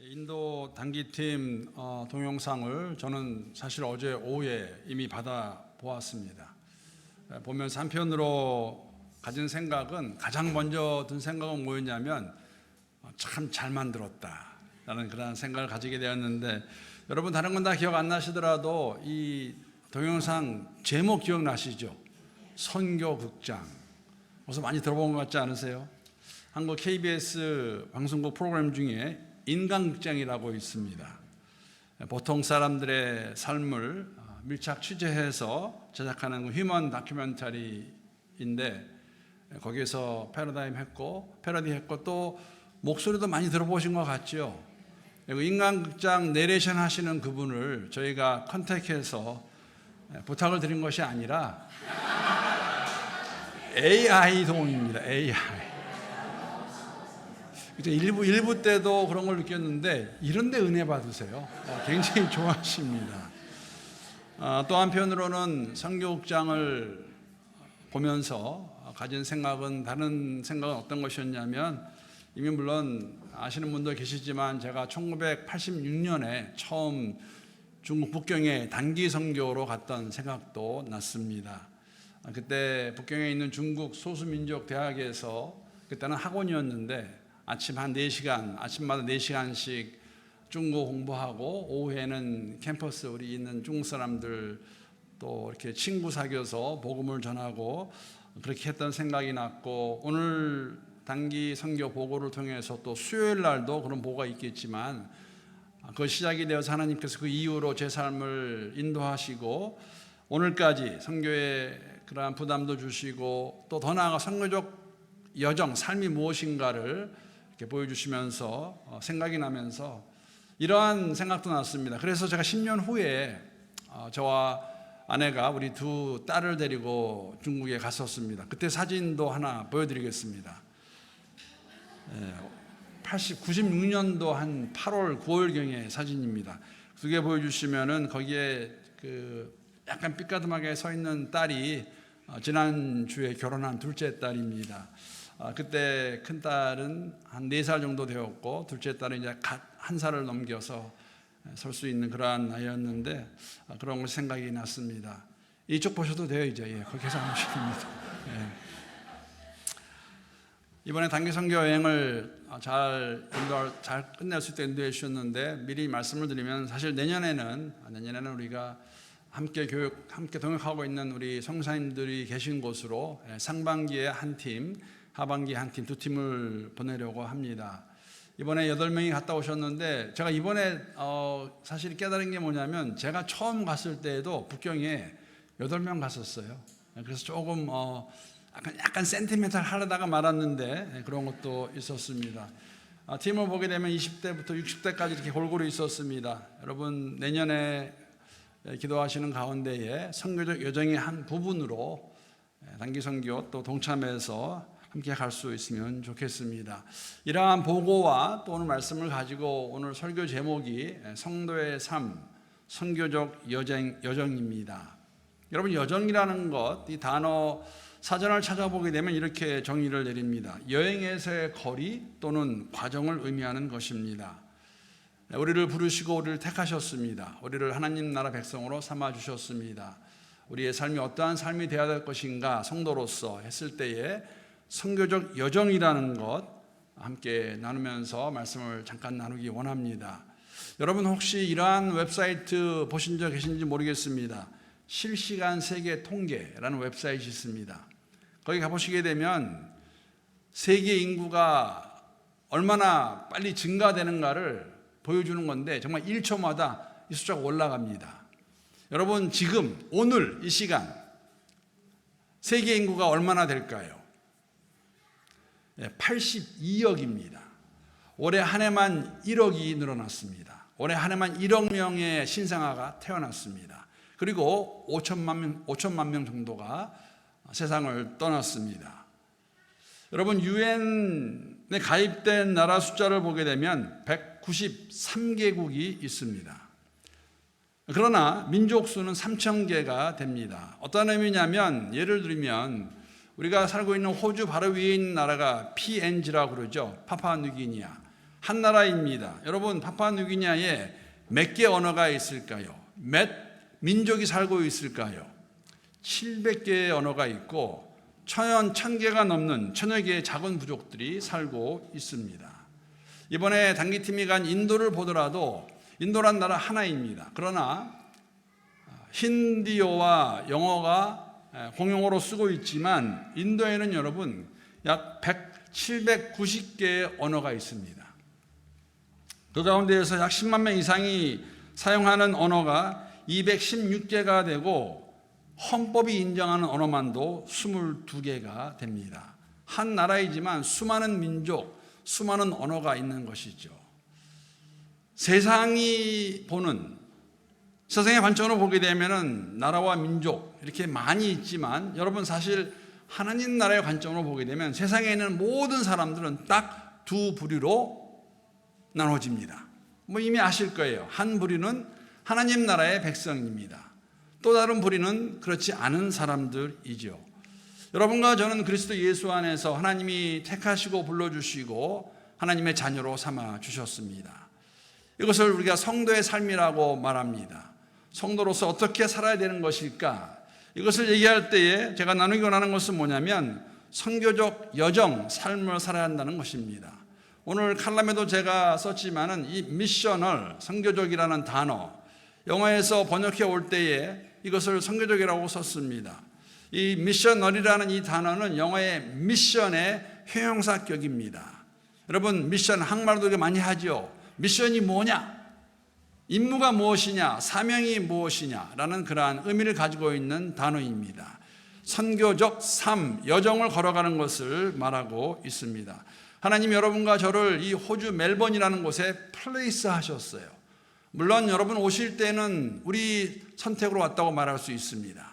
인도 단기팀 동영상을 저는 사실 어제 오후에 이미 받아 보았습니다. 보면서 한편으로 가진 생각은, 가장 먼저 든 생각은 뭐였냐면 참 잘 만들었다 라는 그런 생각을 가지게 되었는데, 여러분 다른 건 다 기억 안 나시더라도 이 동영상 제목 기억나시죠? 선교극장. 어서 많이 들어본 것 같지 않으세요? 한국 KBS 방송국 프로그램 중에 인간극장이라고 있습니다. 보통 사람들의 삶을 밀착 취재해서 제작하는 휴먼 다큐멘터리인데, 거기에서 패러디 했고 또 목소리도 많이 들어보신 것 같죠. 인간극장 내레이션 하시는 그분을 저희가 컨택해서 부탁을 드린 것이 아니라 AI 도움입니다. AI. 일부 때도 그런 걸 느꼈는데 이런 데 은혜 받으세요. 굉장히 좋아하십니다. 또 한편으로는 선교극장을 보면서 가진 생각은, 다른 생각은 어떤 것이었냐면, 이미 물론 아시는 분도 계시지만 제가 1986년에 처음 중국 북경에 단기 선교로 갔던 생각도 났습니다. 그때 북경에 있는 중국 소수민족 대학에서, 그때는 학원이었는데 아침마다 4시간씩 중국 공부하고, 오후에는 캠퍼스 우리 있는 중국 사람들 또 이렇게 친구 사귀어서 복음을 전하고, 그렇게 했던 생각이 났고, 오늘 단기 선교 보고를 통해서 또 수요일 날도 그런 보고가 있겠지만, 그 시작이 되어서 하나님께서 그 이후로 제 삶을 인도하시고 오늘까지 선교에 그러한 부담도 주시고, 또 더 나아가 선교적 여정, 삶이 무엇인가를 이렇게 보여주시면서 생각이 나면서 이러한 생각도 났습니다. 그래서 제가 10년 후에 저와 아내가 우리 두 딸을 데리고 중국에 갔었습니다. 그때 사진도 하나 보여드리겠습니다. 96년도 한 8월, 9월경의 사진입니다. 두 개 보여주시면은 거기에 그 약간 삐까듬하게 서 있는 딸이 지난주에 결혼한 둘째 딸입니다. 그때 큰 딸은 한 4살 정도 되었고, 둘째 딸은 이제 갓 1살을 넘겨서 설 수 있는 그러한 나이였는데, 그런 걸 생각이 났습니다. 이쪽 보셔도 돼요, 이제. 거기서 안 오시면 됩니다. 이번에 단기 선교 여행을 잘 끝낼 수 있도록 인도해 주셨는데, 미리 말씀을 드리면, 사실 내년에는 우리가 함께 동역하고 있는 우리 성사님들이 계신 곳으로 상반기에 한 팀, 하반기에 한 팀, 두 팀을 보내려고 합니다. 이번에 8명이 갔다 오셨는데, 제가 이번에 사실 깨달은 게 뭐냐면, 제가 처음 갔을 때에도 북경에 8명 갔었어요. 그래서 조금 약간 센티멘탈 하려다가 말았는데 그런 것도 있었습니다. 팀을 보게 되면 20대부터 60대까지 이렇게 골고루 있었습니다. 여러분, 내년에 기도하시는 가운데에 선교적 여정의 한 부분으로 단기 선교 또 동참해서 함께 갈 수 있으면 좋겠습니다. 이러한 보고와 또 오늘 말씀을 가지고 오늘 설교 제목이 성도의 삶, 선교적 여정입니다. 여러분, 여정이라는 것, 이 단어 사전을 찾아보게 되면 이렇게 정의를 내립니다. 여행에서의 거리 또는 과정을 의미하는 것입니다. 우리를 부르시고 우리를 택하셨습니다. 우리를 하나님 나라 백성으로 삼아주셨습니다. 우리의 삶이 어떠한 삶이 되어야 될 것인가, 성도로서 했을 때에 선교적 여정이라는 것 함께 나누면서 말씀을 잠깐 나누기 원합니다. 여러분, 혹시 이러한 웹사이트 보신 적 계신지 모르겠습니다. 실시간 세계 통계라는 웹사이트이 있습니다. 거기 가보시게 되면 세계 인구가 얼마나 빨리 증가되는가를 보여주는 건데, 정말 1초마다 이 숫자가 올라갑니다. 여러분, 지금 오늘 이 시간 세계 인구가 얼마나 될까요? 82억입니다. 올해 한 해만 1억이 늘어났습니다. 올해 한 해만 1억 명의 신생아가 태어났습니다. 그리고 5천만 명 정도가 세상을 떠났습니다. 여러분, 유엔에 가입된 나라 숫자를 보게 되면 193개국이 있습니다. 그러나 민족 수는 3,000개가 됩니다. 어떤 의미냐면, 예를 들면 우리가 살고 있는 호주 바로 위에 있는 나라가 PNG라고 그러죠. 파푸아뉴기니아. 한 나라입니다. 여러분, 파푸아뉴기니아에 몇 개 언어가 있을까요? 몇 민족이 살고 있을까요? 700개의 언어가 있고 1000개가 넘는 1000여 개의 작은 부족들이 살고 있습니다. 이번에 단기팀이 간 인도를 보더라도 인도란 나라 하나입니다. 그러나 힌디어와 영어가 공용어로 쓰고 있지만 인도에는 여러분 약 790개의 언어가 있습니다. 그 가운데에서 약 10만 명 이상이 사용하는 언어가 216개가 되고 헌법이 인정하는 언어만도 22개가 됩니다. 한 나라이지만 수많은 민족, 수많은 언어가 있는 것이죠. 세상의 관점으로 보게 되면 나라와 민족 이렇게 많이 있지만 여러분 사실 하나님 나라의 관점으로 보게 되면 세상에 있는 모든 사람들은 딱 두 부류로 나눠집니다. 이미 아실 거예요. 한 부류는 하나님 나라의 백성입니다. 또 다른 부류는 그렇지 않은 사람들이죠. 여러분과 저는 그리스도 예수 안에서 하나님이 택하시고 불러주시고 하나님의 자녀로 삼아 주셨습니다. 이것을 우리가 성도의 삶이라고 말합니다. 성도로서 어떻게 살아야 되는 것일까? 이것을 얘기할 때에 제가 나누기 원하는 것은 뭐냐면 선교적 여정, 삶을 살아야 한다는 것입니다. 오늘 칼럼에도 제가 썼지만은 이 미셔널, 선교적이라는 단어, 영어에서 번역해 올 때에 이것을 선교적이라고 썼습니다. 이 미셔널이라는 이 단어는 영어의 미션의 형용사격입니다. 여러분, 미션 한국말도 많이 하죠. 미션이 뭐냐? 임무가 무엇이냐? 사명이 무엇이냐라는 그러한 의미를 가지고 있는 단어입니다. 선교적 삶, 여정을 걸어가는 것을 말하고 있습니다. 하나님 여러분과 저를 이 호주 멜번이라는 곳에 플레이스 하셨어요. 물론 여러분 오실 때는 우리 선택으로 왔다고 말할 수 있습니다.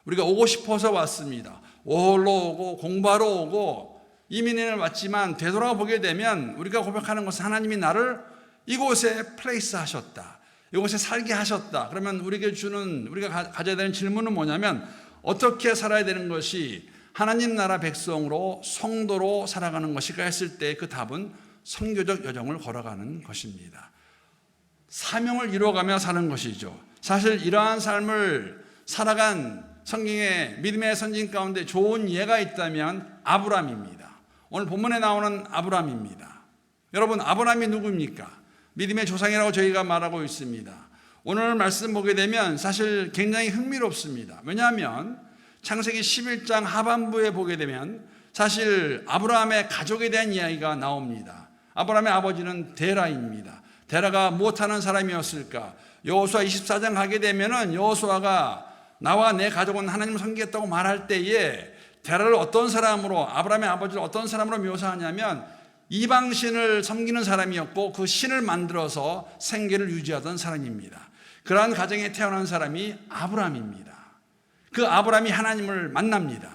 우리가 오고 싶어서 왔습니다. 홀로 오고 공부하러 오고 이민을 왔지만 되돌아보게 되면 우리가 고백하는 것은 하나님이 나를 이곳에 플레이스 하셨다. 이곳에 살게 하셨다. 그러면 우리가 가져야 되는 질문은 뭐냐면 어떻게 살아야 되는 것이 하나님 나라 백성으로 성도로 살아가는 것일까 했을 때 그 답은 선교적 여정을 걸어가는 것입니다. 사명을 이루어가며 사는 것이죠. 사실 이러한 삶을 살아간 성경의 믿음의 선진 가운데 좋은 예가 있다면 아브람입니다. 오늘 본문에 나오는 아브람입니다. 여러분, 아브람이 누구입니까? 믿음의 조상이라고 저희가 말하고 있습니다. 오늘 말씀 보게 되면 사실 굉장히 흥미롭습니다. 왜냐하면 창세기 11장 하반부에 보게 되면 사실 아브라함의 가족에 대한 이야기가 나옵니다. 아브라함의 아버지는 데라입니다. 데라가 무엇하는 사람이었을까? 여호수아 24장 가게 되면은 여호수아가 나와 내 가족은 하나님을 섬기겠다고 말할 때에 데라를 어떤 사람으로, 아브라함의 아버지를 어떤 사람으로 묘사하냐면 이방신을 섬기는 사람이었고 그 신을 만들어서 생계를 유지하던 사람입니다. 그러한 가정에 태어난 사람이 아브라함입니다. 그 아브라함이 하나님을 만납니다.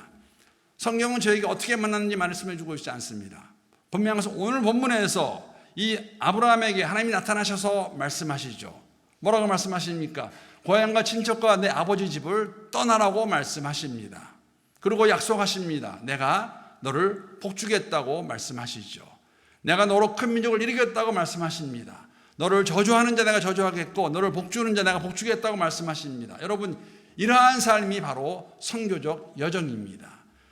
성경은 저에게 어떻게 만났는지 말씀해 주고 있지 않습니다. 분명해서 오늘 본문에서 이 아브라함에게 하나님이 나타나셔서 말씀하시죠. 뭐라고 말씀하십니까? 고향과 친척과 내 아버지 집을 떠나라고 말씀하십니다. 그리고 약속하십니다. 내가 너를 복주겠다고 말씀하시죠. 내가 너로 큰 민족을 일으켰다고 말씀하십니다. 너를 저주하는 자 내가 저주하겠고 너를 복주는 자 내가 복주겠다고 말씀하십니다. 여러분, 이러한 삶이 바로 선교적 여정입니다.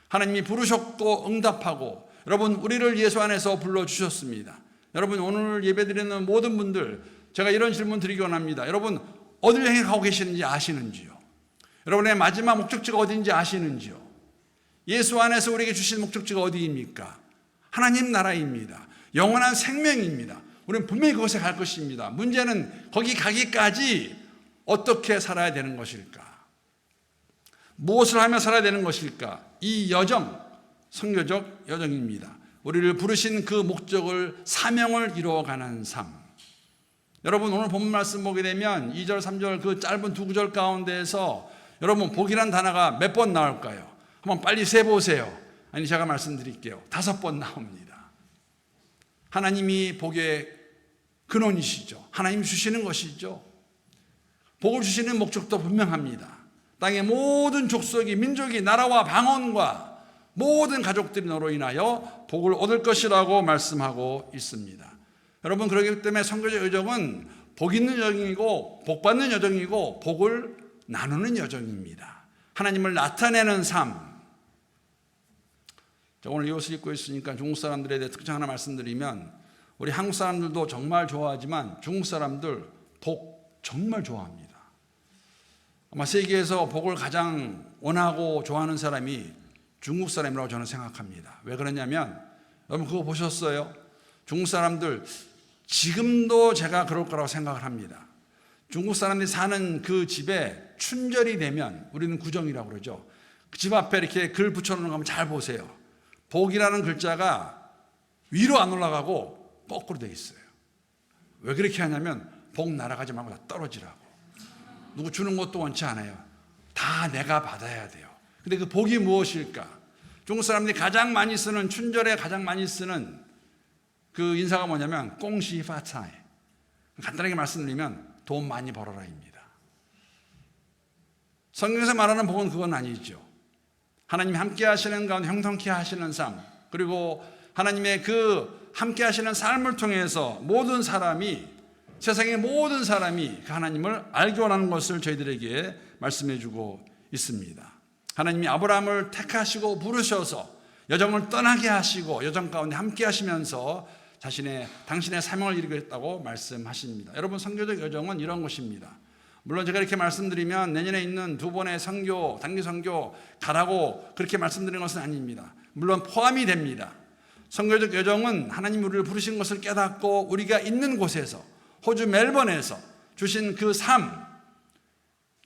하나님이 부르셨고 응답하고 여러분 우리를 예수 안에서 불러주셨습니다. 여러분, 오늘 예배드리는 모든 분들 제가 이런 질문 드리기 원합니다. 여러분, 어디를 향해 가고 계시는지 아시는지요? 여러분의 마지막 목적지가 어디인지 아시는지요? 예수 안에서 우리에게 주신 목적지가 어디입니까? 하나님 나라입니다. 영원한 생명입니다. 우리는 분명히 그곳에 갈 것입니다. 문제는 거기 가기까지 어떻게 살아야 되는 것일까? 무엇을 하며 살아야 되는 것일까? 이 여정, 선교적 여정입니다. 우리를 부르신 그 목적을, 사명을 이루어가는 삶. 여러분, 오늘 본문 말씀 보게 되면 2절, 3절 그 짧은 두 구절 가운데에서 여러분 복이란 단어가 몇 번 나올까요? 한번 빨리 세보세요. 아니, 제가 말씀드릴게요. 5번 나옵니다. 하나님이 복의 근원이시죠. 하나님 주시는 것이죠. 복을 주시는 목적도 분명합니다. 땅의 모든 족속이, 민족이, 나라와 방언과 모든 가족들이 너로 인하여 복을 얻을 것이라고 말씀하고 있습니다. 여러분, 그렇기 때문에 선교적 여정은 복 있는 여정이고 복 받는 여정이고 복을 나누는 여정입니다. 하나님을 나타내는 삶. 오늘 이 옷을 입고 있으니까 중국 사람들에 대해 특징 하나 말씀드리면, 우리 한국 사람들도 정말 좋아하지만 중국 사람들 복 정말 좋아합니다. 아마 세계에서 복을 가장 원하고 좋아하는 사람이 중국 사람이라고 저는 생각합니다. 왜 그러냐면, 여러분 그거 보셨어요? 중국 사람들 지금도 제가 그럴 거라고 생각을 합니다. 중국 사람들이 사는 그 집에 춘절이 되면, 우리는 구정이라고 그러죠. 그 집 앞에 이렇게 글 붙여놓는 거 한번 잘 보세요. 복이라는 글자가 위로 안 올라가고 거꾸로 되어 있어요. 왜 그렇게 하냐면, 복 날아가지 말고 다 떨어지라고. 누구 주는 것도 원치 않아요. 다 내가 받아야 돼요. 근데 그 복이 무엇일까? 중국 사람들이 가장 많이 쓰는, 춘절에 가장 많이 쓰는 그 인사가 뭐냐면 꽁시 파차이. 간단하게 말씀드리면 돈 많이 벌어라입니다. 성경에서 말하는 복은 그건 아니죠. 하나님이 함께 하시는 가운데 형통케 하시는 삶, 그리고 하나님의 그 함께 하시는 삶을 통해서 모든 사람이, 세상의 모든 사람이 그 하나님을 알기 원하는 것을 저희들에게 말씀해 주고 있습니다. 하나님이 아브라함을 택하시고 부르셔서 여정을 떠나게 하시고 여정 가운데 함께 하시면서 당신의 사명을 이루겠다고 말씀하십니다. 여러분, 선교적 여정은 이런 것입니다. 물론 제가 이렇게 말씀드리면 내년에 있는 2번의 선교, 단기 선교 가라고 그렇게 말씀드리는 것은 아닙니다. 물론 포함이 됩니다. 선교적 여정은 하나님이 우리를 부르신 것을 깨닫고 우리가 있는 곳에서, 호주 멜번에서 주신 그 삶,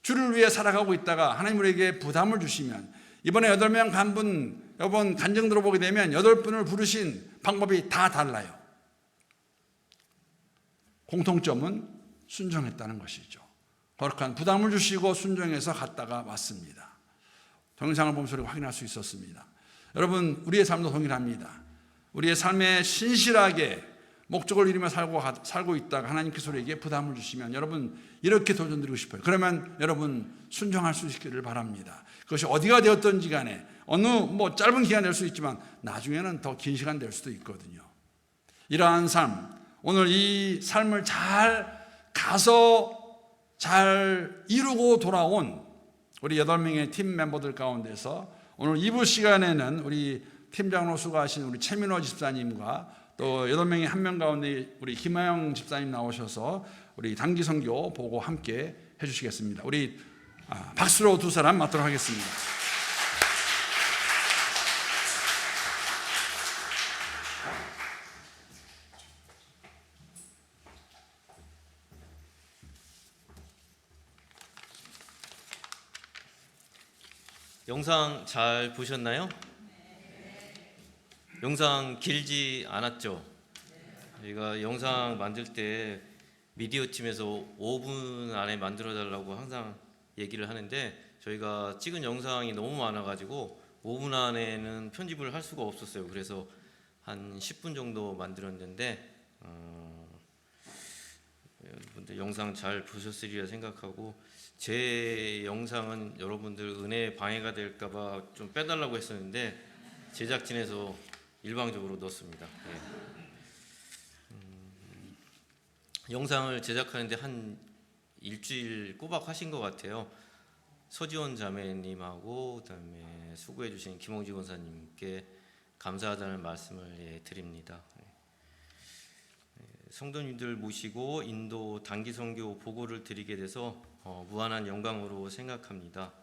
주를 위해 살아가고 있다가 하나님 우리에게 부담을 주시면, 이번에 8명 간 분, 여러분 간증 들어보게 되면 8분을 부르신 방법이 다 달라요. 공통점은 순종했다는 것이죠. 거룩한 부담을 주시고 순종해서 갔다가 왔습니다. 동영상을 보면서 우리가 확인할 수 있었습니다. 여러분, 우리의 삶도 동일합니다. 우리의 삶에 신실하게 목적을 이루며 살고 있다가 하나님께서 우리에게 부담을 주시면, 여러분 이렇게 도전드리고 싶어요. 그러면 여러분 순종할 수 있기를 바랍니다. 그것이 어디가 되었든지 간에, 어느 짧은 기간 될 수 있지만 나중에는 더 긴 시간 될 수도 있거든요. 이러한 삶, 오늘 이 삶을 잘 가서 잘 이루고 돌아온 우리 8명의 팀 멤버들 가운데서 오늘 2부 시간에는 우리 팀장으로 수고하신 우리 최민호 집사님과 또 8명의 한 명 가운데 우리 김하영 집사님 나오셔서 우리 단기 선교 보고 함께 해주시겠습니다. 우리 박수로 두 사람 맞도록 하겠습니다. 영상 잘 보셨나요? 영상 길지 않았죠? 저희가 영상 만들 때 미디어 팀에서 5분 안에 만들어 달라고 항상 얘기를 하는데, 저희가 찍은 영상이 너무 많아가지고 5분 안에는 편집을 할 수가 없었어요. 그래서 한 10분 정도 만들었는데, 여러분들 영상 잘 보셨으리라 생각하고, 제 영상은 여러분들 은혜에 방해가 될까봐 좀 빼달라고 했었는데 제작진에서 일방적으로 넣었습니다. 네. 영상을 제작하는데 한 일주일 꼬박 하신 것 같아요. 서지원 자매님하고 그다음에 수고해주신 김홍지 권사님께 감사하다는 말씀을 드립니다. 성도님들 모시고 인도 단기 선교 보고를 드리게 돼서 무한한 영광으로 생각합니다.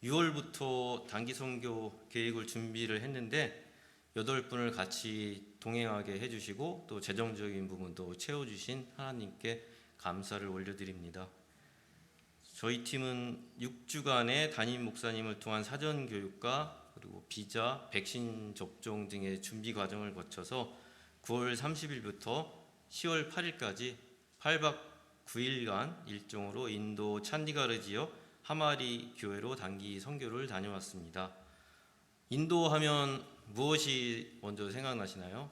6월부터 단기 선교 계획을 준비를 했는데 8분을 같이 동행하게 해주시고 또 재정적인 부분도 채워주신 하나님께 감사를 올려드립니다. 저희 팀은 6주간의 담임 목사님을 통한 사전 교육과 그리고 비자, 백신 접종 등의 준비 과정을 거쳐서 9월 30일부터 10월 8일까지 8박 9일간 일정으로 인도 찬디가르 지역 하마리 교회로 단기 선교를 다녀왔습니다. 인도 하면 무엇이 먼저 생각나시나요?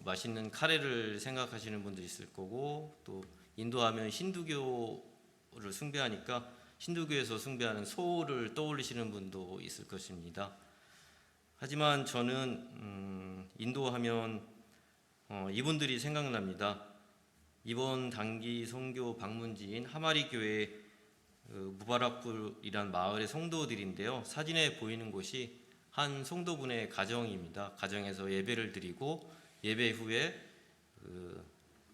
맛있는 카레를 생각하시는 분도 있을 거고, 또 인도 하면 힌두교를 숭배하니까 힌두교에서 숭배하는 소를 떠올리시는 분도 있을 것입니다. 하지만 저는 인도 하면 이분들이 생각납니다. 이번 단기 선교 방문지인 하마리 교회 무바락불이란 마을의 성도들인데요. 사진에 보이는 곳이 한 성도분의 가정입니다. 가정에서 예배를 드리고 예배 후에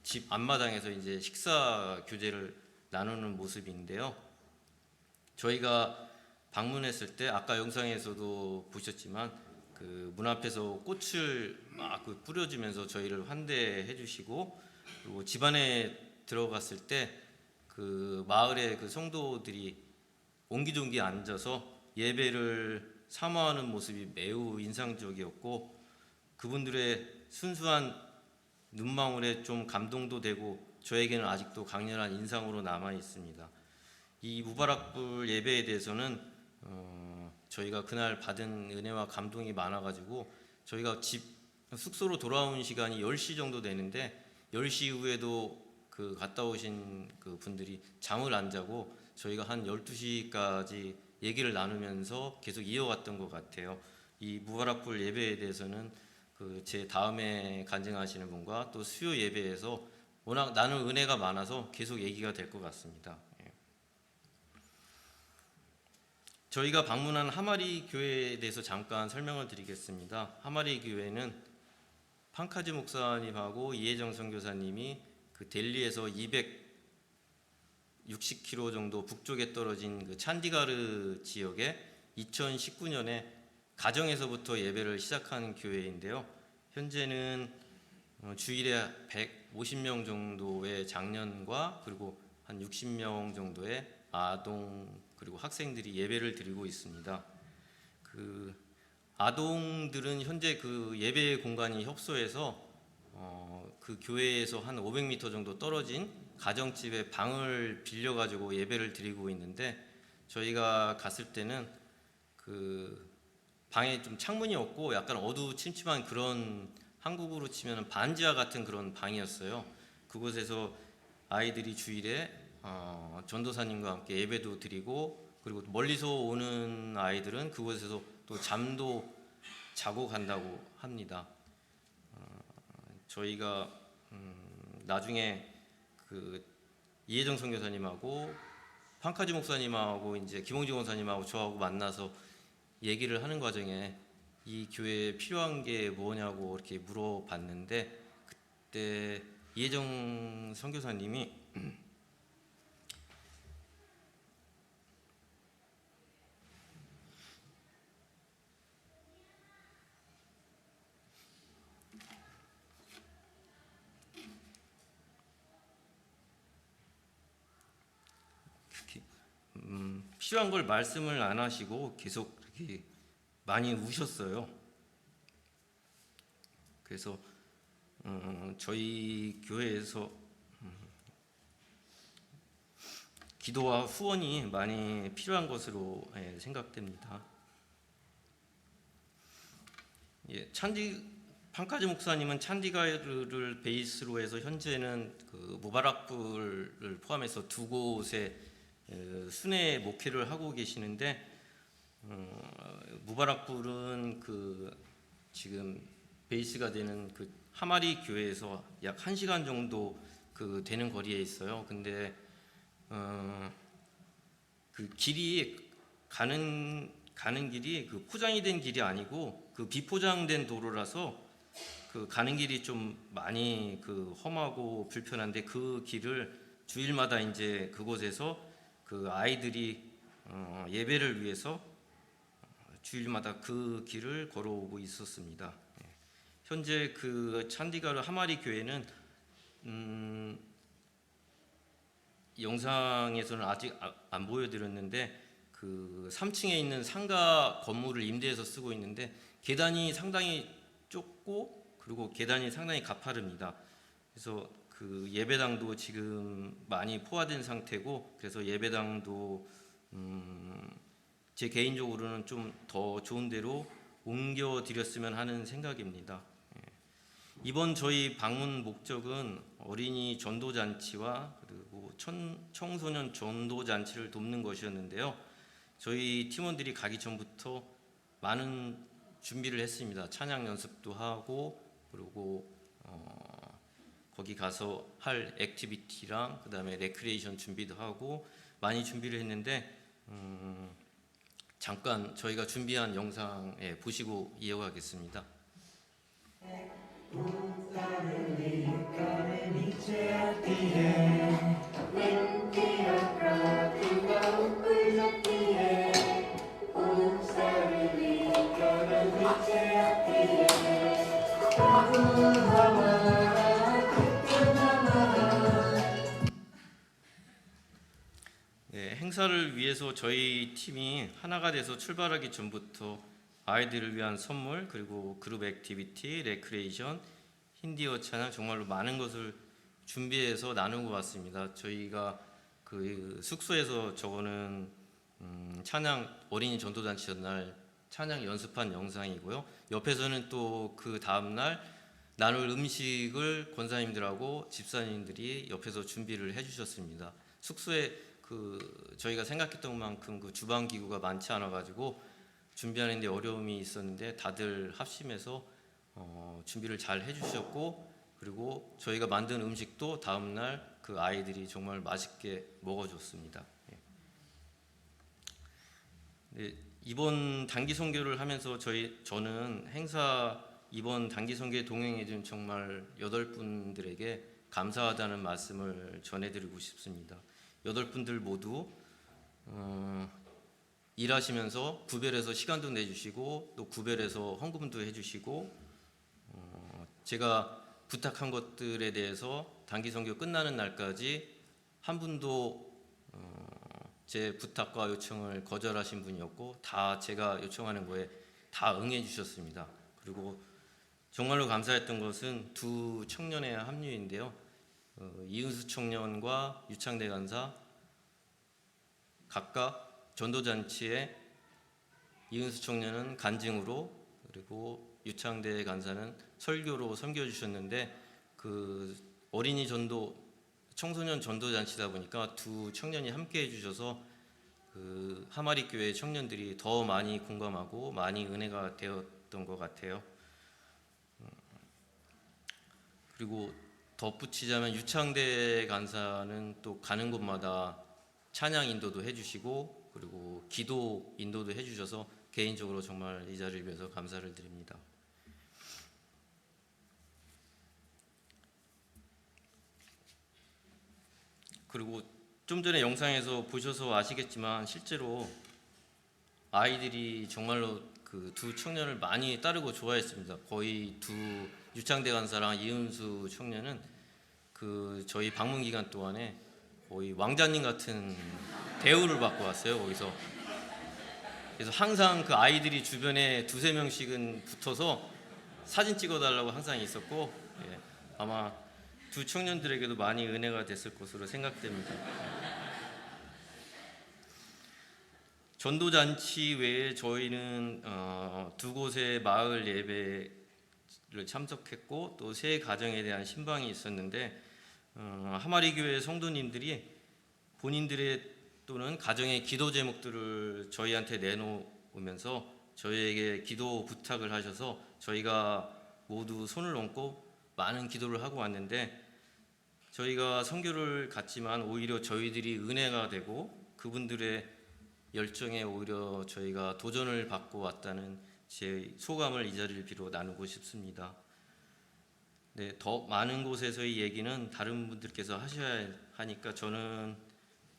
집 앞마당에서 이제 식사 교제를 나누는 모습인데요. 저희가 방문했을 때 아까 영상에서도 보셨지만 그 문 앞에서 꽃을 막 뿌려주면서 저희를 환대해 주시고, 그리고 집 안에 들어갔을 때 그 마을의 그 성도들이 옹기종기 앉아서 예배를 사모하는 모습이 매우 인상적이었고, 그분들의 순수한 눈망울에 좀 감동도 되고 저에게는 아직도 강렬한 인상으로 남아 있습니다. 이 무바락불 예배에 대해서는 저희가 그날 받은 은혜와 감동이 많아가지고 저희가 숙소로 돌아온 시간이 10시 정도 되는데 10시 이후에도 그 갔다 오신 그 분들이 잠을 안 자고 저희가 한 12시까지 얘기를 나누면서 계속 이어갔던 것 같아요. 이 무바락불 예배에 대해서는 그 제 다음에 간증하시는 분과 또 수요 예배에서 워낙 나눌 은혜가 많아서 계속 얘기가 될 것 같습니다. 저희가 방문한 하마리 교회에 대해서 잠깐 설명을 드리겠습니다. 하마리 교회는 판카지 목사님하고 이혜정 선교사님이 그 델리에서 260km 정도 북쪽에 떨어진 그 찬디가르 지역에 2019년에 가정에서부터 예배를 시작한 교회인데요. 현재는 주일에 150명 정도의 장년과 그리고 한 60명 정도의 아동 그리고 학생들이 예배를 드리고 있습니다. 그 아동들은 현재 그 예배 공간이 협소해서 그 교회에서 한 500m 정도 떨어진 가정집에 방을 빌려가지고 예배를 드리고 있는데, 저희가 갔을 때는 그 방에 좀 창문이 없고 약간 어두침침한 그런, 한국으로 치면 반지하 같은 그런 방이었어요. 그곳에서 아이들이 주일에 전도사님과 함께 예배도 드리고, 그리고 멀리서 오는 아이들은 그곳에서 또 잠도 자고 간다고 합니다. 저희가 나중에 그 이혜정 선교사님하고 판카지 목사님하고 이제 김홍지 권사님하고 저하고 만나서 얘기를 하는 과정에 이 교회에 필요한 게 뭐냐고 이렇게 물어봤는데, 그때 이혜정 선교사님이 필요한 걸 말씀을 안 하시고 계속 이렇게 많이 우셨어요. 그래서 저희 교회에서 기도와 후원이 많이 필요한 것으로 생각됩니다. 판카지 목사님은 찬디가르를 베이스로 해서 현재는 그 무바락불을 포함해서 두 곳에 순회 목회를 하고 계시는데, 무바락불은 그 지금 베이스가 되는 그 하마리 교회에서 약 1시간 정도 그 되는 거리에 있어요. 근데 그 길이 가는 길이 그 포장이 된 길이 아니고 그 비포장된 도로라서 그 가는 길이 좀 많이 그 험하고 불편한데, 그 길을 주일마다 이제 그곳에서 그 아이들이 예배를 위해서 주일마다 그 길을 걸어오고 있었습니다. 현재 그 찬디가르 하마리 교회는 영상에서는 아직 안 보여드렸는데 그 3층에 있는 상가 건물을 임대해서 쓰고 있는데, 계단이 상당히 좁고 그리고 계단이 상당히 가파릅니다. 그래서 그 예배당도 지금 많이 포화된 상태고, 그래서 예배당도 제 개인적으로는 좀 더 좋은 데로 옮겨 드렸으면 하는 생각입니다. 이번 저희 방문 목적은 어린이 전도 잔치와 그리고 청소년 전도 잔치를 돕는 것이었는데요. 저희 팀원들이 가기 전부터 많은 준비를 했습니다. 찬양 연습도 하고, 그리고 거기 가서 할 액티비티랑 그다음에 레크리에이션 준비도 하고 많이 준비를 했는데 잠깐 저희가 준비한 영상 보시고 이어가겠습니다. 네, 행사를 위해서 저희 팀이 하나가 돼서 출발하기 전부터 아이들을 위한 선물 그리고 그룹 액티비티, 레크레이션, 힌디어 찬양 정말로 많은 것을 준비해서 나누고 왔습니다. 저희가 그 숙소에서 저거는 찬양 어린이 전도잔치 전날 찬양 연습한 영상이고요. 옆에서는 또 그 다음날 나눌 음식을 권사님들하고 집사님들이 옆에서 준비를 해주셨습니다. 숙소에 저희가 생각했던 만큼 그 주방 기구가 많지 않아 가지고 준비하는데 어려움이 있었는데 다들 합심해서 준비를 잘 해주셨고 그리고 저희가 만든 음식도 다음날 그 아이들이 정말 맛있게 먹어줬습니다. 네, 이번 단기 선교를 하면서 저는 행사 이번 단기 선교에 동행해준 정말 8분들에게 감사하다는 말씀을 전해드리고 싶습니다. 8분들 모두 일하시면서 구별해서 시간도 내주시고 또 구별해서 헌금도 해주시고 제가 부탁한 것들에 대해서 단기 선교 끝나는 날까지 한 분도 제 부탁과 요청을 거절하신 분이 없고 다 제가 요청하는 거에 다 응해 주셨습니다. 그리고 정말로 감사했던 것은 두 청년의 합류인데요. 이은수 청년과 유창대 간사 각각 전도잔치에 이은수 청년은 간증으로 그리고 유창대 간사는 설교로 섬겨주셨는데 그 어린이 전도 청소년 전도잔치다 보니까 두 청년이 함께 해주셔서 그 하마리 교회 청년들이 더 많이 공감하고 많이 은혜가 되었던 것 같아요. 그리고 덧붙이자면 유창대 간사는 또 가는 곳마다 찬양 인도도 해주시고 그리고 기도 인도도 해주셔서 개인적으로 정말 이 자리를 위해서 감사를 드립니다. 그리고 좀 전에 영상에서 보셔서 아시겠지만 실제로 아이들이 정말로 그 두 청년을 많이 따르고 좋아했습니다. 거의 유창대 간사랑 이은수 청년은 그 저희 방문 기간 동안에 거의 왕자님 같은 대우를 받고 왔어요. 거기서 그래서 항상 그 아이들이 주변에 2-3명씩은 붙어서 사진 찍어달라고 항상 있었고 아마 두 청년들에게도 많이 은혜가 됐을 것으로 생각됩니다. 전도잔치 외에 저희는 두 곳의 마을 예배를 참석했고 또 새 가정에 대한 신방이 있었는데 하마리 교회 성도님들이 본인들의 또는 가정의 기도 제목들을 저희한테 내놓으면서 저희에게 기도 부탁을 하셔서 저희가 모두 손을 얹고 많은 기도를 하고 왔는데 저희가 선교를 갔지만 오히려 저희들이 은혜가 되고 그분들의 열정에 오히려 저희가 도전을 받고 왔다는 제 소감을 이 자리를 빌어 나누고 싶습니다. 네, 더 많은 곳에서의 얘기는 다른 분들께서 하셔야 하니까 저는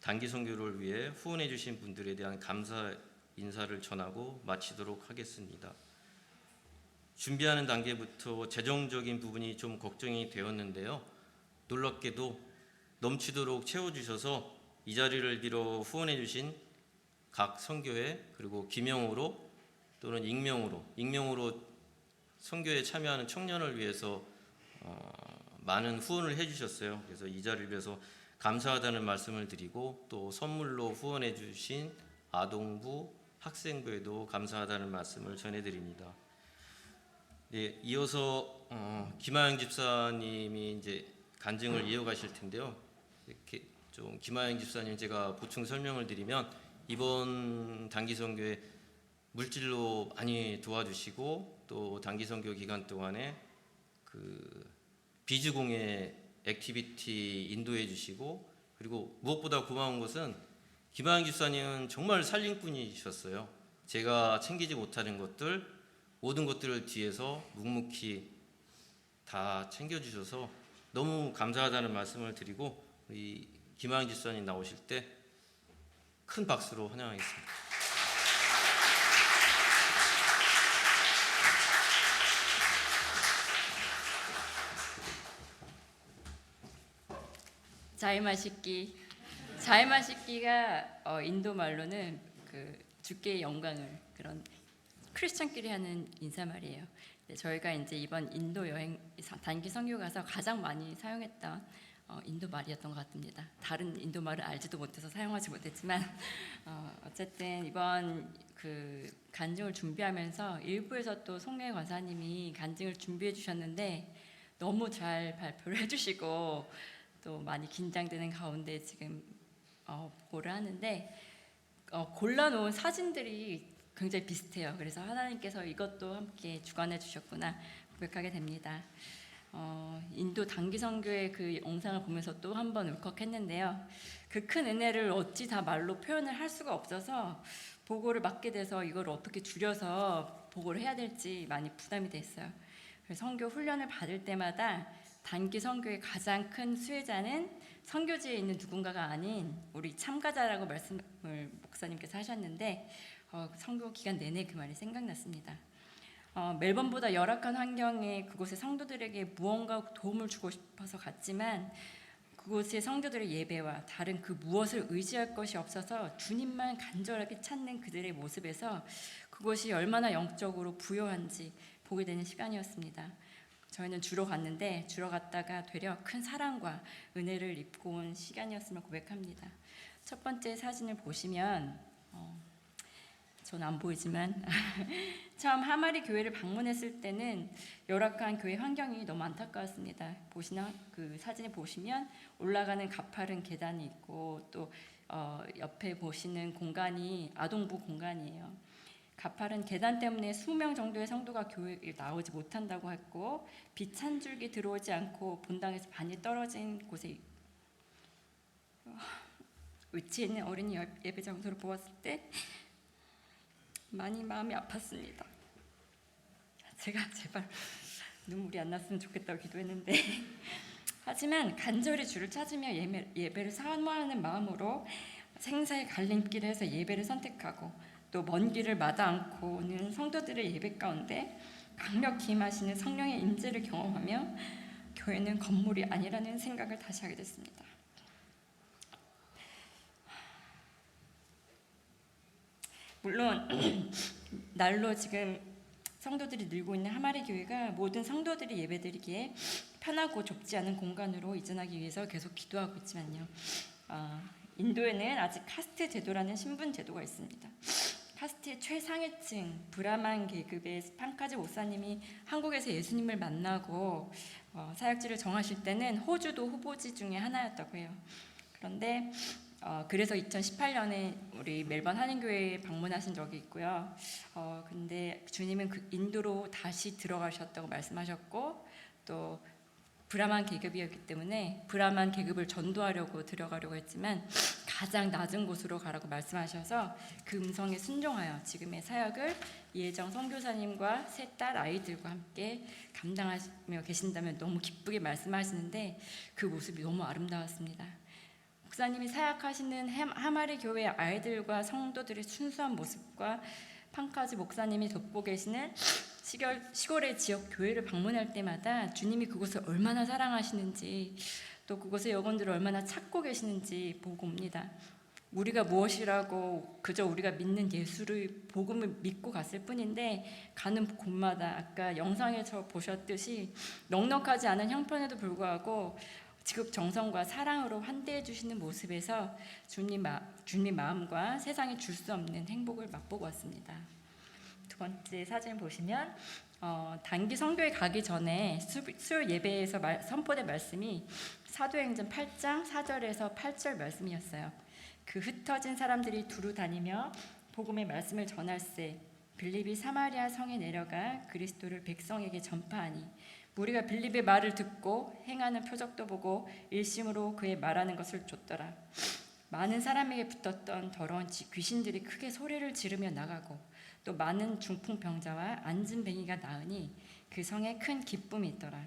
단기 선교를 위해 후원해 주신 분들에 대한 감사 인사를 전하고 마치도록 하겠습니다. 준비하는 단계부터 재정적인 부분이 좀 걱정이 되었는데요. 놀랍게도 넘치도록 채워주셔서 이 자리를 빌어 후원해 주신 각 선교회 그리고 기명으로 또는 익명으로 선교에 참여하는 청년을 위해서 많은 후원을 해주셨어요. 그래서 이 자리를 위해서 감사하다는 말씀을 드리고 또 선물로 후원해 주신 아동부, 학생부에도 감사하다는 말씀을 전해드립니다. 네, 이어서 김하영 집사님이 이제 간증을 이어가실 텐데요. 이렇게 좀 김하영 집사님 제가 보충 설명을 드리면 이번 단기 선교에 물질로 많이 도와주시고 또 단기 선교 기간 동안에 그 비즈공예 액티비티 인도해 주시고, 그리고 무엇보다 고마운 것은 김하영 집사님은 정말 살림꾼이셨어요. 제가 챙기지 못하는 것들, 모든 것들을 뒤에서 묵묵히 다 챙겨주셔서 너무 감사하다는 말씀을 드리고, 우리 김하영 집사님 나오실 때 큰 박수로 환영하겠습니다. 자유마시기가 인도 말로는 그 주께의 영광을, 그런 크리스천끼리 하는 인사말이에요. 저희가 이제 이번 인도 여행 단기 선교 가서 가장 많이 사용했던 인도 말이었던 것 같습니다. 다른 인도 말을 알지도 못해서 사용하지 못했지만 어쨌든 이번 그 간증을 준비하면서 일부에서 또 송래 권사님이 간증을 준비해 주셨는데 너무 잘 발표를 해주시고 또 많이 긴장되는 가운데 지금 보고를 하는데 골라놓은 사진들이 굉장히 비슷해요. 그래서 하나님께서 이것도 함께 주관해 주셨구나 고백하게 됩니다. 인도 단기 선교의 그 영상을 보면서 또 한 번 울컥했는데요. 그 큰 은혜를 어찌 다 말로 표현을 할 수가 없어서 보고를 맡게 돼서 이걸 어떻게 줄여서 보고를 해야 될지 많이 부담이 됐어요. 그래서 선교 훈련을 받을 때마다 단기 선교의 가장 큰 수혜자는 선교지에 있는 누군가가 아닌 우리 참가자라고 말씀을 목사님께서 하셨는데 선교 기간 내내 그 말이 생각났습니다. 멜번보다 열악한 환경에 그곳의 성도들에게 무언가 도움을 주고 싶어서 갔지만 그곳의 성도들의 예배와 다른 그 무엇을 의지할 것이 없어서 주님만 간절하게 찾는 그들의 모습에서 그것이 얼마나 영적으로 부요한지 보게 되는 시간이었습니다. 저희는 주로 갔는데 주로 갔다가 되려 큰 사랑과 은혜를 입고 온 시간이었음을 고백합니다. 첫 번째 사진을 보시면 전 안 보이지만 처음 하마리 교회를 방문했을 때는 열악한 교회 환경이 너무 안타까웠습니다. 보시나 그 사진에 보시면 올라가는 가파른 계단이 있고 또 옆에 보시는 공간이 아동부 공간이에요. 가파른 계단 때문에 20명 정도의 성도가 교회에 나오지 못한다고 했고 빛 한 줄기 들어오지 않고 본당에서 반이 떨어진 곳에 위치해 있는 어린이 예배 장소를 보았을 때 많이 마음이 아팠습니다. 제가 제발 눈물이 안 났으면 좋겠다고 기도했는데 하지만 간절히 주를 찾으며 예배를 사모하는 마음으로 생사의 갈림길을 해서 예배를 선택하고 또 먼 길을 마다 않고는 성도들의 예배 가운데 강력히 임하시는 성령의 임재를 경험하며 교회는 건물이 아니라는 생각을 다시 하게 됐습니다. 물론 날로 지금 성도들이 늘고 있는 하마리 교회가 모든 성도들이 예배드리기에 편하고 좁지 않은 공간으로 이전하기 위해서 계속 기도하고 있지만요. 인도에는 아직 카스트 제도라는 신분 제도가 있습니다. 카스트의 최상위층 브라만 계급의 판카지 목사님이 한국에서 예수님을 만나고 사역지를 정하실 때는 호주도 후보지 중에 하나였다고 해요. 그런데 그래서 2018년에 우리 멜번 한인교회에 방문하신 적이 있고요. 근데 주님은 그 인도로 다시 들어가셨다고 말씀하셨고 또 브라만 계급이었기 때문에 브라만 계급을 전도하려고 들어가려고 했지만 가장 낮은 곳으로 가라고 말씀하셔서 그 음성에 순종하여 지금의 사역을 이혜정 선교사님과 세 딸 아이들과 함께 감당하며 계신다면 너무 기쁘게 말씀하시는데 그 모습이 너무 아름다웠습니다. 목사님이 사역하시는 하마리 교회 아이들과 성도들의 순수한 모습과 판카지 목사님이 돕고 계시는 시골의 지역 교회를 방문할 때마다 주님이 그곳을 얼마나 사랑하시는지 또 그곳의 여건들을 얼마나 찾고 계시는지 보고 옵니다. 우리가 무엇이라고 그저 우리가 믿는 예수를 복음을 믿고 갔을 뿐인데 가는 곳마다 아까 영상에서 보셨듯이 넉넉하지 않은 형편에도 불구하고 지극 정성과 사랑으로 환대해 주시는 모습에서 주님 마음과 세상이 줄 수 없는 행복을 맛보고 왔습니다. 두 번째 사진 보시면 단기 선교에 가기 전에 수요 예배에서 선포된 말씀이 사도행전 8장 4절에서 8절 말씀이었어요. 그 흩어진 사람들이 두루 다니며 복음의 말씀을 전할세 빌립이 사마리아 성에 내려가 그리스도를 백성에게 전파하니 무리가 빌립의 말을 듣고 행하는 표적도 보고 일심으로 그의 말하는 것을 좇더라. 많은 사람에게 붙었던 더러운 귀신들이 크게 소리를 지르며 나가고 또 많은 중풍병자와 안진뱅이가 나으니 그 성에 큰 기쁨이 있더라.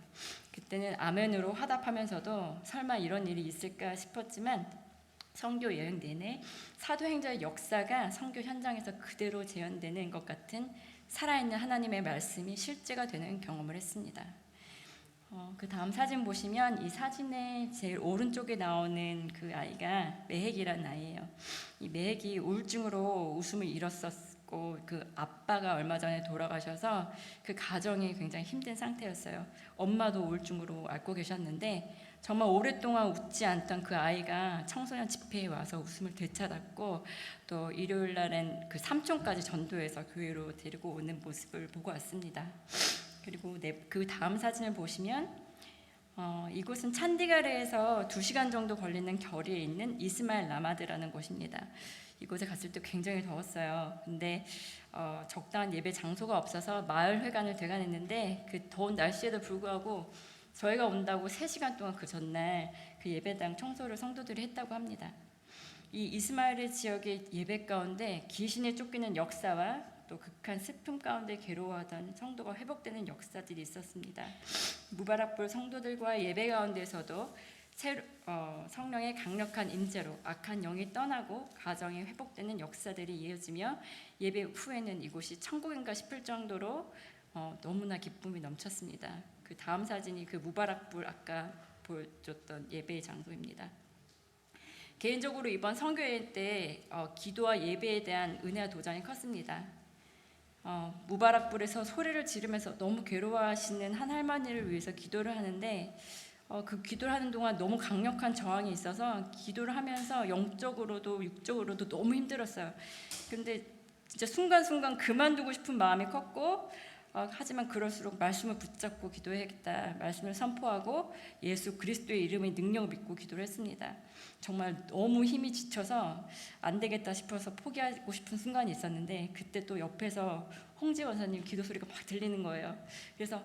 그때는 아멘으로 화답하면서도 설마 이런 일이 있을까 싶었지만 선교 여행 내내 사도행전의 역사가 선교 현장에서 그대로 재현되는 것 같은 살아있는 하나님의 말씀이 실제가 되는 경험을 했습니다. 그 다음 사진 보시면 이 사진의 제일 오른쪽에 나오는 그 아이가 매핵이라는 아이예요. 이 매핵이 우울증으로 웃음을 잃었었고 그 아빠가 얼마 전에 돌아가셔서 그 가정이 굉장히 힘든 상태였어요. 엄마도 우울증으로 앓고 계셨는데 정말 오랫동안 웃지 않던 그 아이가 청소년 집회에 와서 웃음을 되찾았고 또 일요일 날엔 그 삼촌까지 전도해서 교회로 데리고 오는 모습을 보고 왔습니다. 그리고 그 다음 사진을 보시면 이곳은 찬디가르에서 2시간 정도 걸리는 거리에 있는 이스마일 라마드라는 곳입니다. 이곳에 갔을 때 굉장히 더웠어요. 근데 적당한 예배 장소가 없어서 마을 회관을 대관했는데 그 더운 날씨에도 불구하고 저희가 온다고 3시간 동안 그 전날 그 예배당 청소를 성도들이 했다고 합니다. 이 이스마일 지역의 예배 가운데 귀신에 쫓기는 역사와 또 극한 슬픔 가운데 괴로워하던 성도가 회복되는 역사들이 있었습니다. 무바락불 성도들과의 예배 가운데서도 성령의 강력한 임재로 악한 영이 떠나고 가정이 회복되는 역사들이 이어지며 예배 후에는 이곳이 천국인가 싶을 정도로 너무나 기쁨이 넘쳤습니다. 그 다음 사진이 그 무바락불 아까 보여줬던 예배의 장소입니다. 개인적으로 이번 선교회 때 기도와 예배에 대한 은혜와 도전이 컸습니다. 무바락불에서 소리를 지르면서 너무 괴로워하시는 한 할머니를 위해서 기도를 하는데 그 기도를 하는 동안 너무 강력한 저항이 있어서 기도를 하면서 영적으로도 육적으로도 너무 힘들었어요. 근데 진짜 순간순간 그만두고 싶은 마음이 컸고 하지만 그럴수록 말씀을 붙잡고 기도해야겠다. 말씀을 선포하고 예수 그리스도의 이름의 능력을 믿고 기도를 했습니다. 정말 너무 힘이 지쳐서 안 되겠다 싶어서 포기하고 싶은 순간이 있었는데 그때 또 옆에서 홍지 원사님 기도 소리가 막 들리는 거예요. 그래서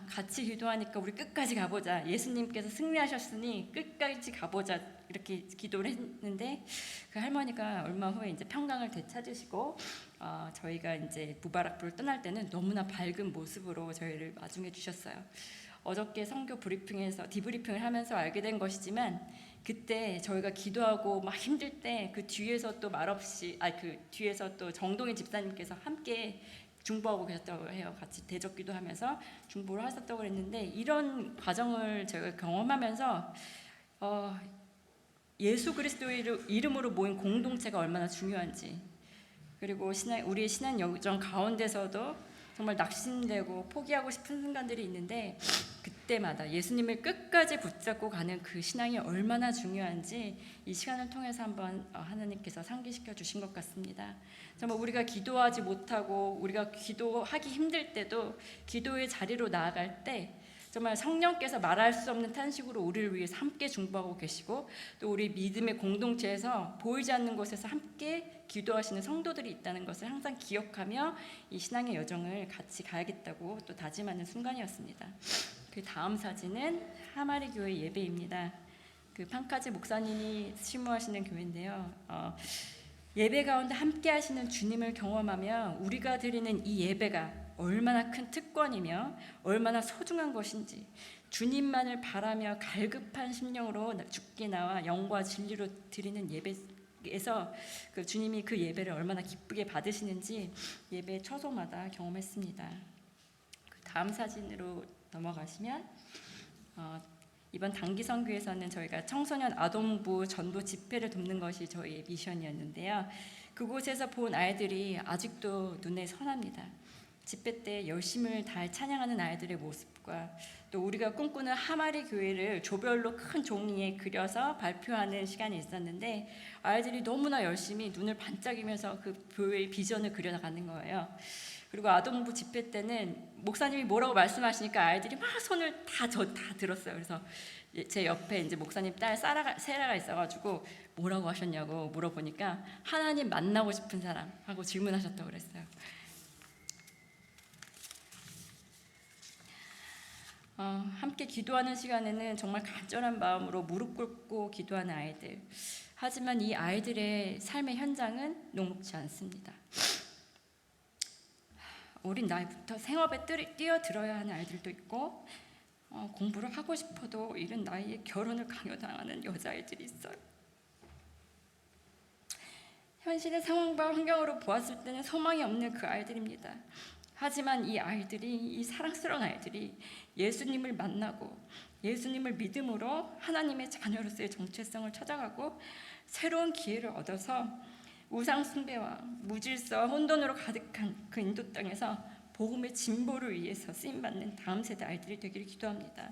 같이 기도하니까 우리 끝까지 가보자. 예수님께서 승리하셨으니 끝까지 가보자. 이렇게 기도를 했는데 그 할머니가 얼마 후에 이제 평강을 되찾으시고 저희가 이제 무바락불을 떠날 때는 너무나 밝은 모습으로 저희를 마중해 주셨어요. 어저께 선교 브리핑에서 디브리핑을 하면서 알게 된 것이지만 그때 저희가 기도하고 막 힘들 때 그 뒤에서 또 말없이 그 뒤에서 또 정동희 집사님께서 함께 중보하고 계셨다고 해요. 같이 대적기도 하면서 중보를 하셨다고 그랬는데 이런 과정을 제가 경험하면서 예수 그리스도의 이름으로 모인 공동체가 얼마나 중요한지 그리고 우리의 신앙 여정 가운데서도 정말 낙심되고 포기하고 싶은 순간들이 있는데 그때마다 예수님을 끝까지 붙잡고 가는 그 신앙이 얼마나 중요한지 이 시간을 통해서 한번 하나님께서 상기시켜 주신 것 같습니다. 정말 우리가 기도하지 못하고 우리가 기도하기 힘들 때도 기도의 자리로 나아갈 때 정말 성령께서 말할 수 없는 탄식으로 우리를 위해서 함께 중보하고 계시고 또 우리 믿음의 공동체에서 보이지 않는 곳에서 함께 기도하시는 성도들이 있다는 것을 항상 기억하며 이 신앙의 여정을 같이 가야겠다고 또 다짐하는 순간이었습니다. 그 다음 사진은 하마리 교회 예배입니다. 그 판카지 목사님이 심무하시는 교회인데요. 예배 가운데 함께 하시는 주님을 경험하며 우리가 드리는 이 예배가 얼마나 큰 특권이며 얼마나 소중한 것인지 주님만을 바라며 갈급한 심령으로 죽게 나와 영과 진리로 드리는 예배에서 그 주님이 그 예배를 얼마나 기쁘게 받으시는지 예배 처소마다 경험했습니다. 그 다음 사진으로 넘어가시면 이번 단기 선교에서는 저희가 청소년 아동부 전도 집회를 돕는 것이 저희의 미션이었는데요. 그곳에서 본 아이들이 아직도 눈에 선합니다. 집회 때 열심을 다해 찬양하는 아이들의 모습과 또 우리가 꿈꾸는 하마리 교회를 조별로 큰 종이에 그려서 발표하는 시간이 있었는데 아이들이 너무나 열심히 눈을 반짝이면서 그 교회의 비전을 그려나가는 거예요. 그리고 아동부 집회 때는 목사님이 뭐라고 말씀하시니까 아이들이 막 손을 다 들었어요. 그래서 제 옆에 이제 목사님 딸 세라가 있어가지고 뭐라고 하셨냐고 물어보니까 하나님 만나고 싶은 사람 하고 질문하셨다고 그랬어요. 함께 기도하는 시간에는 정말 간절한 마음으로 무릎 꿇고 기도하는 아이들. 하지만 이 아이들의 삶의 현장은 녹록지 않습니다. 어린 나이부터 생업에 뛰어들어야 하는 아이들도 있고 공부를 하고 싶어도 이른 나이에 결혼을 강요당하는 여자아이들이 있어요. 현실의 상황과 환경으로 보았을 때는 소망이 없는 그 아이들입니다. 하지만 이 아이들이, 이 사랑스러운 아이들이 예수님을 만나고 예수님을 믿음으로 하나님의 자녀로서의 정체성을 찾아가고 새로운 기회를 얻어서 우상 숭배와 무질서와 혼돈으로 가득한 그 인도 땅에서 복음의 진보를 위해서 쓰임받는 다음 세대 아이들이 되기를 기도합니다.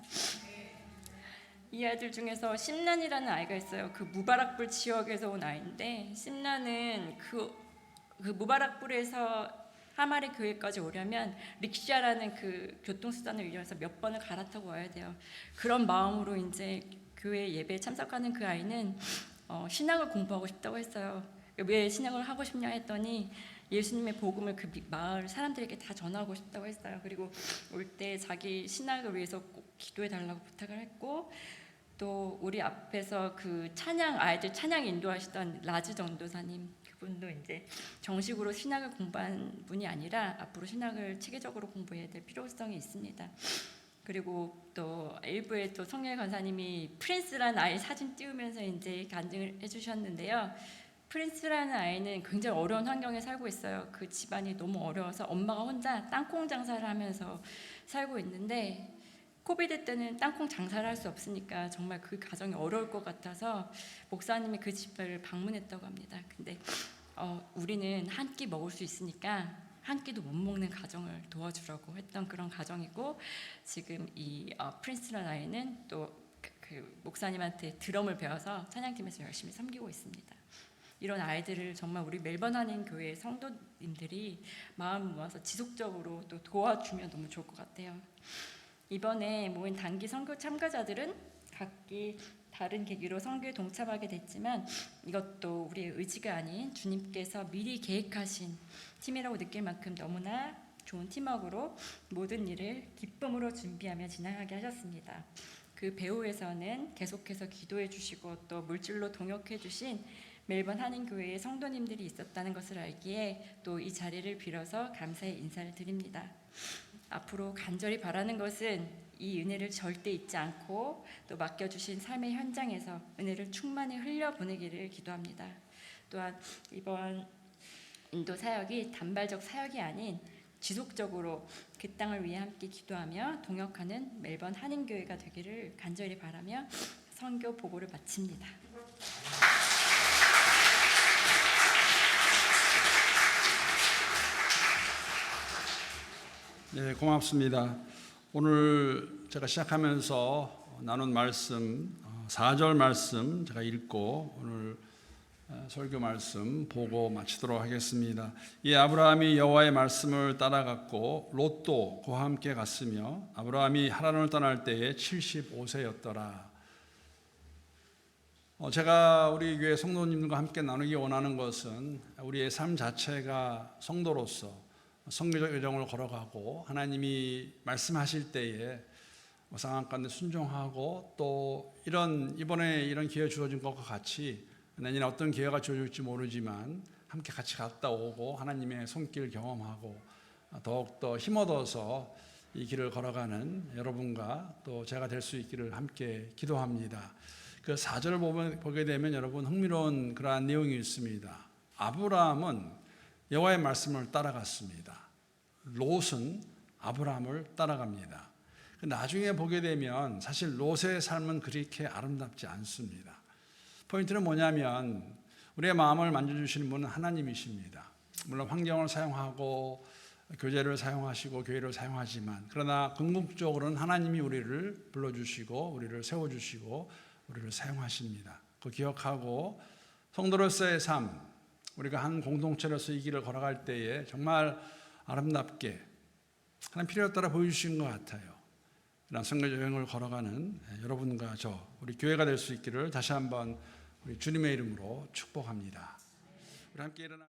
이 아이들 중에서 심란이라는 아이가 있어요. 그 무바락불 지역에서 온 아이인데, 심란은 그 무바락불에서 하마리 교회까지 오려면 릭샤라는 그 교통수단을 이용해서 몇 번을 갈아타고 와야 돼요. 그런 마음으로 이제 교회 예배에 참석하는 그 아이는 신앙을 공부하고 싶다고 했어요. 왜 신앙을 하고 싶냐 했더니 예수님의 복음을 그 마을 사람들에게 다 전하고 싶다고 했어요. 그리고 올 때 자기 신앙을 위해서 꼭 기도해 달라고 부탁을 했고, 또 우리 앞에서 그 아이들 찬양 인도하시던 라즈 전도사님, 그분도 이제 정식으로 신학을 공부한 분이 아니라 앞으로 신학을 체계적으로 공부해야 될 필요성이 있습니다. 그리고 또 일부에 또 성렬 권사님이 프린스라는 아이 사진 띄우면서 이제 간증을 해주셨는데요. 프린스라는 아이는 굉장히 어려운 환경에 살고 있어요. 그 집안이 너무 어려워서 엄마가 혼자 땅콩 장사를 하면서 살고 있는데, 코비드 때는 땅콩 장사를 할 수 없으니까 정말 그 가정이 어려울 것 같아서 목사님이 그 집을 방문했다고 합니다. 근데 우리는 한 끼 먹을 수 있으니까 한 끼도 못 먹는 가정을 도와주라고 했던 그런 가정이고, 지금 이 프린스라는 아이는 또 그 목사님한테 드럼을 배워서 찬양팀에서 열심히 섬기고 있습니다. 이런 아이들을 정말 우리 멜번 한인 교회 성도님들이 마음 모아서 지속적으로 또 도와주면 너무 좋을 것 같아요. 이번에 모인 단기 선교 참가자들은 각기 다른 계기로 선교에 동참하게 됐지만, 이것도 우리의 의지가 아닌 주님께서 미리 계획하신 팀이라고 느낄 만큼 너무나 좋은 팀워크로 모든 일을 기쁨으로 준비하며 진행하게 하셨습니다. 그 배후에서는 계속해서 기도해 주시고 또 물질로 동역해 주신 멜번 한인교회의 성도님들이 있었다는 것을 알기에 또 이 자리를 빌어서 감사의 인사를 드립니다. 앞으로 간절히 바라는 것은 이 은혜를 절대 잊지 않고 또 맡겨주신 삶의 현장에서 은혜를 충만히 흘려보내기를 기도합니다. 또한 이번 인도 사역이 단발적 사역이 아닌 지속적으로 그 땅을 위해 함께 기도하며 동역하는 멜번 한인교회가 되기를 간절히 바라며 선교 보고를 마칩니다. 네, 고맙습니다. 오늘 제가 시작하면서 나눈 말씀 4절 말씀 제가 읽고 오늘 설교 말씀 보고 마치도록 하겠습니다. 이 아브라함이 여호와의 말씀을 따라갔고 롯도 그와 함께 갔으며 아브라함이 하란을 떠날 때에 75세였더라. 제가 우리 교회 성도님들과 함께 나누기 원하는 것은 우리의 삶 자체가 성도로서 성교적 여정을 걸어가고 하나님이 말씀하실 때에 상황 가운데 순종하고 또 이번에 이런 기회 주어진 것과 같이 내년에 어떤 기회가 주어질지 모르지만 함께 같이 갔다 오고 하나님의 손길 경험하고 더욱더 힘 얻어서 이 길을 걸어가는 여러분과 또 제가 될 수 있기를 함께 기도합니다. 그 4절을 보게 되면 여러분 흥미로운 그러한 내용이 있습니다. 아브라함은 여호와의 말씀을 따라갔습니다. 롯은 아브라함을 따라갑니다. 나중에 보게 되면 사실 롯의 삶은 그렇게 아름답지 않습니다. 포인트는 뭐냐면 우리의 마음을 만져주시는 분은 하나님이십니다. 물론 환경을 사용하고 교제를 사용하시고 교회를 사용하지만 그러나 궁극적으로는 하나님이 우리를 불러주시고 우리를 세워주시고 우리를 사용하십니다. 그 기억하고 성도로서의 삶, 우리가 한 공동체로서 이 길을 걸어갈 때에 정말 아름답게 하나님 필요에 따라 보여주신 것 같아요. 이런 선교 여행을 걸어가는 여러분과 우리 교회가 될 수 있기를 다시 한번 우리 주님의 이름으로 축복합니다. 우리 함께 일어나